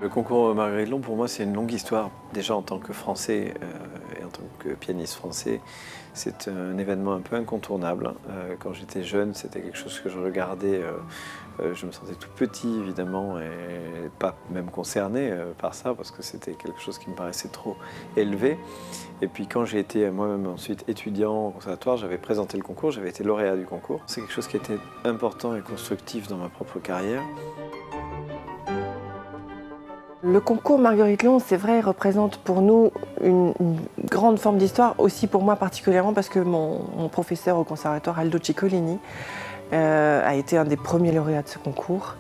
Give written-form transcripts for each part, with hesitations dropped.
Le concours Marguerite Long, pour moi, c'est une longue histoire. Déjà en tant que Français et en tant que pianiste français, c'est un événement un peu incontournable. Quand j'étais jeune, c'était quelque chose que je regardais. Je me sentais tout petit, évidemment, et pas même concerné par ça, parce que c'était quelque chose qui me paraissait trop élevé. Et puis quand j'ai été moi-même ensuite étudiant au conservatoire, j'avais présenté le concours, j'avais été lauréat du concours. C'est quelque chose qui était important et constructif dans ma propre carrière. Le concours Marguerite Long, c'est vrai, représente pour nous une grande forme d'histoire, aussi pour moi particulièrement parce que mon professeur au conservatoire, Aldo Ciccolini, a été un des premiers lauréats de ce concours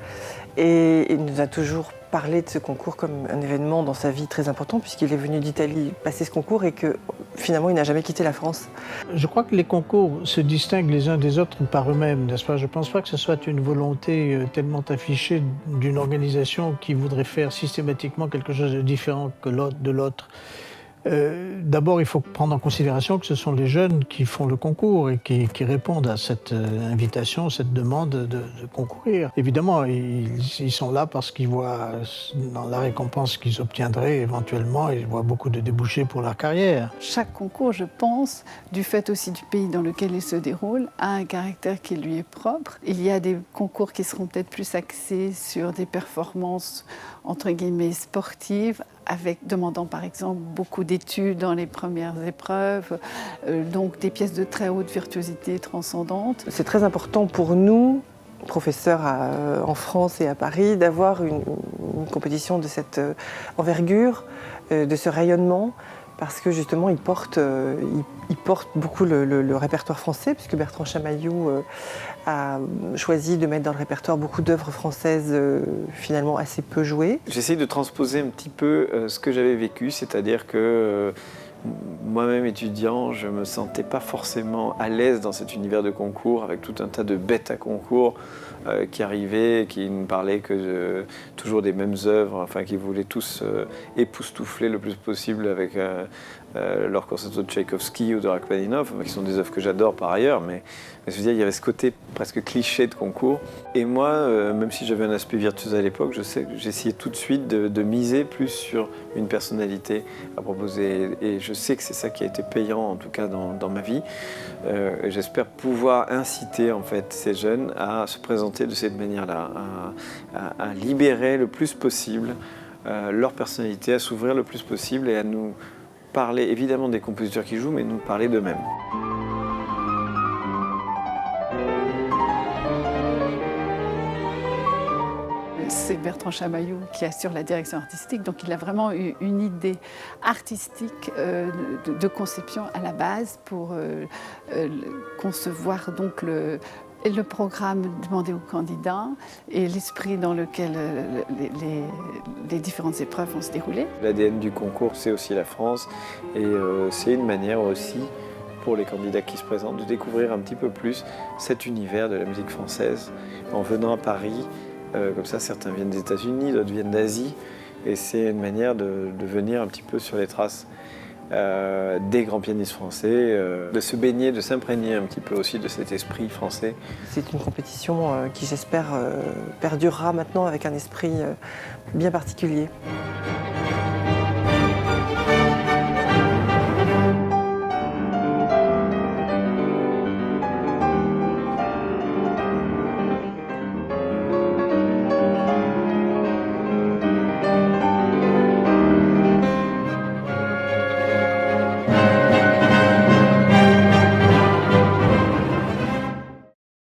et il nous a toujours parlé de ce concours comme un événement dans sa vie très important puisqu'il est venu d'Italie passer ce concours et que finalement il n'a jamais quitté la France. Je crois que les concours se distinguent les uns des autres par eux-mêmes, n'est-ce pas? Je ne pense pas que ce soit une volonté tellement affichée d'une organisation qui voudrait faire systématiquement quelque chose de différent que de l'autre. D'abord, il faut prendre en considération que ce sont les jeunes qui font le concours et qui répondent à cette invitation, cette demande de concourir. Évidemment, ils sont là parce qu'ils voient dans la récompense qu'ils obtiendraient éventuellement, ils voient beaucoup de débouchés pour leur carrière. Chaque concours, je pense, du fait aussi du pays dans lequel il se déroule, a un caractère qui lui est propre. Il y a des concours qui seront peut-être plus axés sur des performances, entre guillemets, sportives, demandant par exemple beaucoup d'études dans les premières épreuves, donc des pièces de très haute virtuosité transcendante. C'est très important pour nous, professeurs en France et à Paris, d'avoir une compétition de cette envergure, de ce rayonnement, parce que justement il porte beaucoup le répertoire français, puisque Bertrand Chamaillou a choisi de mettre dans le répertoire beaucoup d'œuvres françaises finalement assez peu jouées. J'essaye de transposer un petit peu ce que j'avais vécu, c'est-à-dire que moi-même étudiant, je ne me sentais pas forcément à l'aise dans cet univers de concours, avec tout un tas de bêtes à concours qui arrivaient, qui ne parlaient que toujours des mêmes œuvres, enfin qui voulaient tous époustoufler le plus possible avec leur concerto de Tchaïkovski ou de Rachmaninov, qui sont des œuvres que j'adore par ailleurs, mais je veux dire, il y avait ce côté presque cliché de concours. Et moi, même si j'avais un aspect virtuose à l'époque, j'essayais tout de suite de miser plus sur une personnalité à proposer. Et je sais que c'est ça qui a été payant, en tout cas dans ma vie. Et j'espère pouvoir inciter en fait ces jeunes à se présenter de cette manière-là, à libérer le plus possible leur personnalité, à s'ouvrir le plus possible et à nous parler évidemment des compositeurs qui jouent, mais nous parler d'eux-mêmes. C'est Bertrand Chamaillou qui assure la direction artistique, donc il a vraiment eu une idée artistique de conception à la base pour concevoir donc le programme demandé aux candidats et l'esprit dans lequel les différentes épreuves vont se dérouler. L'ADN du concours, c'est aussi la France et c'est une manière aussi pour les candidats qui se présentent de découvrir un petit peu plus cet univers de la musique française en venant à Paris. Comme ça, certains viennent des États-Unis, d'autres viennent d'Asie et c'est une manière de venir un petit peu sur les traces des grands pianistes français, de se baigner, de s'imprégner un petit peu aussi de cet esprit français. C'est une compétition qui, j'espère, perdurera maintenant avec un esprit bien particulier.